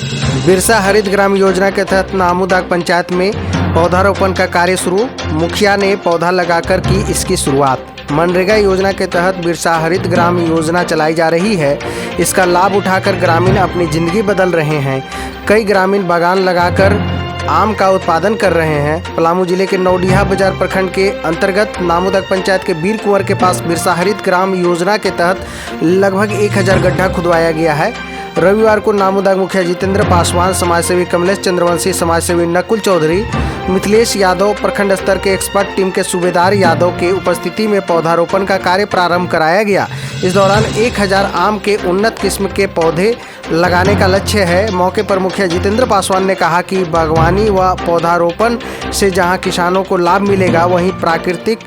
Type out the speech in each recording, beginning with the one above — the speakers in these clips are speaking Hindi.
बिरसा हरित ग्राम योजना के तहत नामूदाग पंचायत में पौधारोपण का कार्य शुरू। मुखिया ने पौधा लगाकर की इसकी शुरुआत। मनरेगा योजना के तहत बिरसा हरित ग्राम योजना चलाई जा रही है। इसका लाभ उठाकर ग्रामीण अपनी जिंदगी बदल रहे हैं। कई ग्रामीण बागान लगाकर आम का उत्पादन कर रहे हैं। पलामू जिले के नौडिहा बाजार प्रखंड के अंतर्गत नामूदाग पंचायत के बीर कुंवर के पास बिरसा हरित ग्राम योजना के तहत लगभग 1000 गड्ढा खुदवाया गया है। रविवार को नामूदाग मुखिया जितेंद्र पासवान, समाजसेवी कमलेश चंद्रवंशी, समाजसेवी नकुल चौधरी, मिथिलेश यादव, प्रखंड स्तर के एक्सपर्ट टीम के सूबेदार यादव के उपस्थिति में पौधारोपण का कार्य प्रारंभ कराया गया। इस दौरान 1000 आम के उन्नत किस्म के पौधे लगाने का लक्ष्य है। मौके पर मुखिया जितेंद्र पासवान ने कहा कि बागवानी व पौधारोपण से जहां किसानों को लाभ मिलेगा, वहीं प्राकृतिक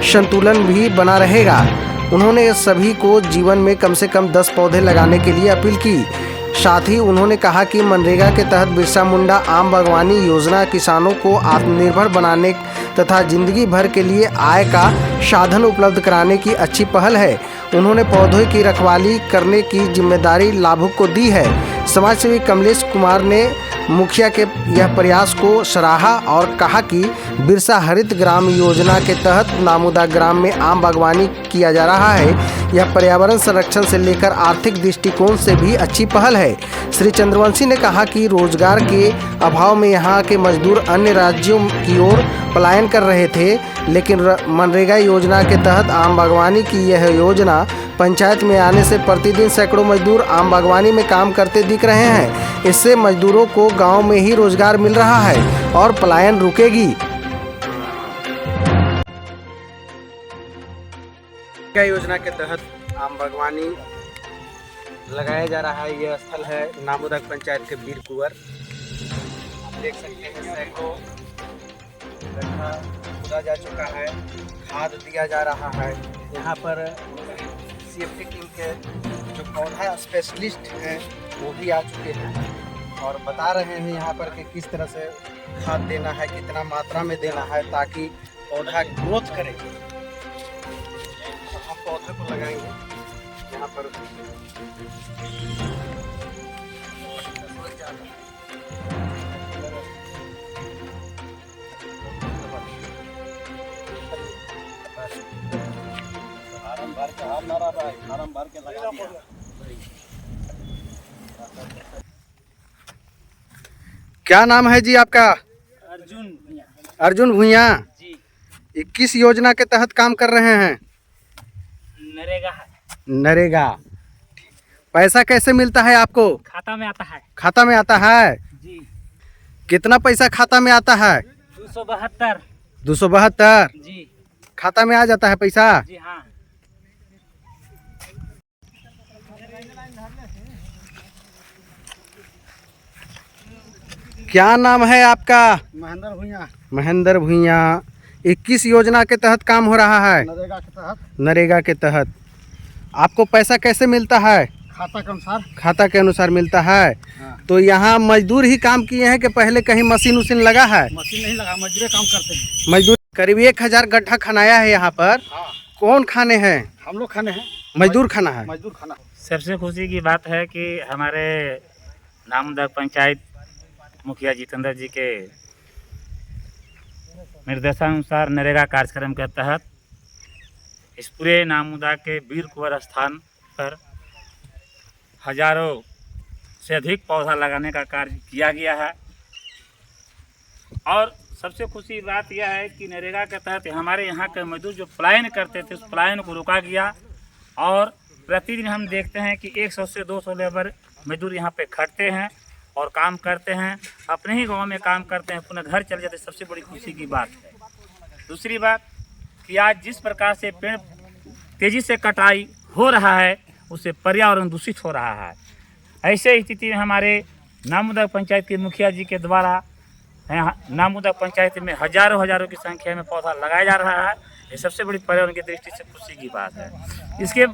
संतुलन भी बना रहेगा। उन्होंने सभी को जीवन में कम से कम 10 पौधे लगाने के लिए अपील की। साथ ही उन्होंने कहा कि मनरेगा के तहत बिरसा मुंडा आम बागवानी योजना किसानों को आत्मनिर्भर बनाने तथा जिंदगी भर के लिए आय का साधन उपलब्ध कराने की अच्छी पहल है। उन्होंने पौधों की रखवाली करने की जिम्मेदारी लाभुक को दी है। समाजसेवी कमलेश कुमार ने मुखिया के यह प्रयास को सराहा और कहा कि बिरसा हरित ग्राम योजना के तहत नामूदाग ग्राम में आम बागवानी किया जा रहा है। यह पर्यावरण संरक्षण से लेकर आर्थिक दृष्टिकोण से भी अच्छी पहल है। श्री चंद्रवंशी ने कहा कि रोजगार के अभाव में यहाँ के मजदूर अन्य राज्यों की ओर पलायन कर रहे थे, लेकिन मनरेगा योजना के तहत आम बागवानी की यह योजना पंचायत में आने से प्रतिदिन सैकड़ों मजदूर आम बागवानी में काम करते दिख रहे हैं। इससे मजदूरों को गांव में ही रोजगार मिल रहा है और पलायन रुकेगी। योजना के तहत आम बागवानी लगाया जा रहा है। यह स्थल है नामूदाग पंचायत के बीर कुंवर। आप देख सकते हैं सैकड़ों गड्ढा खोदा जा चुका है, खाद दिया जा रहा है। यहाँ पर सीएफटी टीम के जो पौधा स्पेशलिस्ट हैं वो भी आ चुके हैं और बता रहे हैं यहाँ पर कि किस तरह से खाद देना है, कितना मात्रा में देना है ताकि पौधा ग्रोथ करे। तो हम पौधे को लगाएंगे यहाँ पर। क्या नाम है जी आपका? अर्जुन भुइयां। अर्जुन भुइयां जी। 21 योजना के तहत काम कर रहे हैं। नरेगा है। नरेगा पैसा कैसे मिलता है आपको? खाता में आता है। खाता में आता है जी। कितना पैसा खाता में आता है? 272। 272 जी। खाता में आ जाता है पैसा? जी हाँ। क्या नाम है आपका? महेंद्र भुइयां। महेंद्र भुइयां। 21 योजना के तहत काम हो रहा है। नरेगा के तहत। नरेगा के तहत आपको पैसा कैसे मिलता है? खाता के अनुसार। खाता के अनुसार मिलता है। हाँ। तो यहाँ मजदूर ही काम किए हैं कि पहले कहीं मशीन उशीन लगा है? मशीन नहीं लगा, मजदूर काम करते हैं। मजदूर करीब 1000 गड्ढा खनाया है यहाँ पर। हाँ। कौन खाने हैं? हम लोग खाने हैं। मजदूर खाना है। मजदूर खाना। सबसे खुशी की बात है कि हमारे नामूदाग पंचायत मुखिया जितेंद्र जी के निर्देशानुसार नरेगा कार्यक्रम के तहत इस पूरे नामूदाग के बीर कुंवर स्थान पर हजारों से अधिक पौधा लगाने का कार्य किया गया है। और सबसे खुशी बात यह है कि नरेगा के तहत हमारे यहाँ के मजदूर जो पलायन करते थे, उस पलायन को रोका गया। और प्रतिदिन हम देखते हैं कि 100 से 200 लेबर मजदूर यहाँ पे खटते हैं और काम करते हैं, अपने ही गांव में काम करते हैं, पुनः घर चले जाते हैं। सबसे बड़ी खुशी की बात है। दूसरी बात कि आज जिस प्रकार से पेड़ तेज़ी से कटाई हो रहा है, उससे पर्यावरण दूषित हो रहा है। ऐसे स्थिति में हमारे नामूदाग पंचायत के मुखिया जी के द्वारा नामूदाग पंचायत में हजारों की संख्या में पौधा लगाया जा रहा है। ये सबसे बड़ी पर्यावरण की दृष्टि से खुशी की बात है। इसके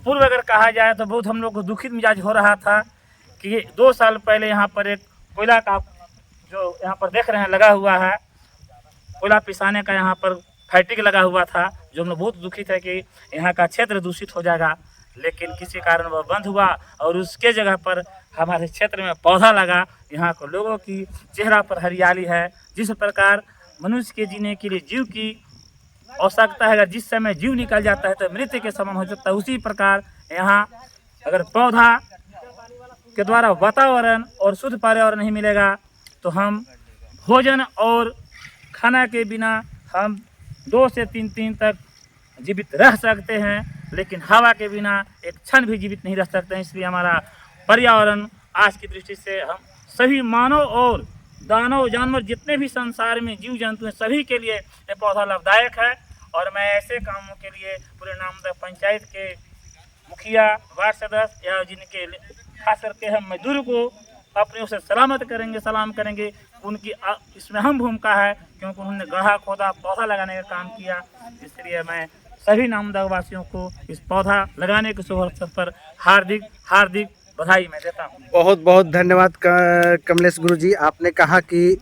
पूर्व अगर कहा जाए तो बहुत हम लोग को दुखित मिजाज हो रहा था कि 2 साल पहले यहाँ पर एक कोयला का जो यहाँ पर देख रहे हैं लगा हुआ है, कोयला पिसाने का यहाँ पर फैक्ट्री लगा हुआ था, जो हम लोग बहुत दुखित है कि यहाँ का क्षेत्र दूषित हो जाएगा। लेकिन किसी कारण वह बंद हुआ और उसके जगह पर हमारे क्षेत्र में पौधा लगा, यहाँ के लोगों की चेहरा पर हरियाली है। जिस प्रकार मनुष्य के जीने के लिए जीव की आवश्यकता है, अगर जिस समय जीव निकल जाता है तो मृत्यु के समान हो जाता है, उसी प्रकार यहाँ अगर पौधा के द्वारा वातावरण और शुद्ध पर्यावरण नहीं मिलेगा तो हम भोजन और खाना के बिना हम 2 से 3 दिन तक जीवित रह सकते हैं, लेकिन हवा के बिना एक क्षण भी जीवित नहीं रह सकते हैं। इसलिए हमारा पर्यावरण आज की दृष्टि से हम सभी मानव और दानव जानवर जितने भी संसार में जीव जंतु हैं सभी के लिए ये पौधा लाभदायक है। और मैं ऐसे कामों के लिए पूरे नामदा पंचायत के मुखिया, वार्ड सदस्य या जिनके खास करके हम मजदूरों को अपने उसे सलाम करेंगे। उनकी इसमें अहम भूमिका है क्योंकि उन्होंने गड्ढा खोदा, पौधा लगाने का काम किया। इसलिए मैं सभी नामदा वासियों को इस पौधा लगाने के शुभ अवसर पर हार्दिक बधाई मैं देता हूँ। बहुत बहुत धन्यवाद कमलेश गुरुजी। आपने कहा कि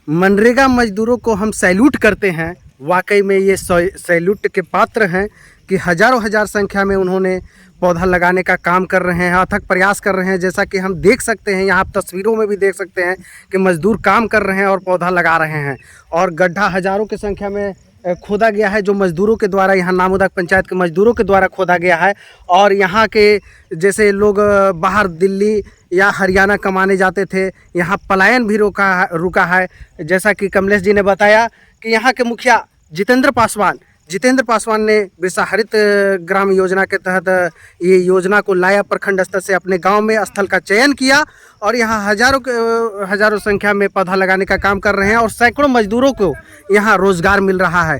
मनरेगा मजदूरों को हम सैल्यूट करते हैं। वाकई में ये सैल्यूट के पात्र हैं कि हजारों हजार संख्या में उन्होंने पौधा लगाने का काम कर रहे हैं, अथक प्रयास कर रहे हैं। जैसा कि हम देख सकते हैं, यहाँ आप तस्वीरों में भी देख सकते हैं कि मजदूर काम कर रहे हैं और पौधा लगा रहे हैं। और गड्ढा हजारों की संख्या में खोदा गया है, जो मजदूरों के द्वारा, यहाँ नामोदक पंचायत के मजदूरों के द्वारा खोदा गया है। और यहाँ के जैसे लोग बाहर दिल्ली या हरियाणा कमाने जाते थे, यहाँ पलायन भी रुका है। जैसा कि कमलेश जी ने बताया कि यहाँ के मुखिया जितेंद्र पासवान ने बिरसा हरित ग्राम योजना के तहत ये योजना को लाया, प्रखंड स्तर से अपने गांव में स्थल का चयन किया और यहाँ हजारों संख्या में पौधा लगाने का काम कर रहे हैं और सैकड़ों मजदूरों को यहाँ रोजगार मिल रहा है।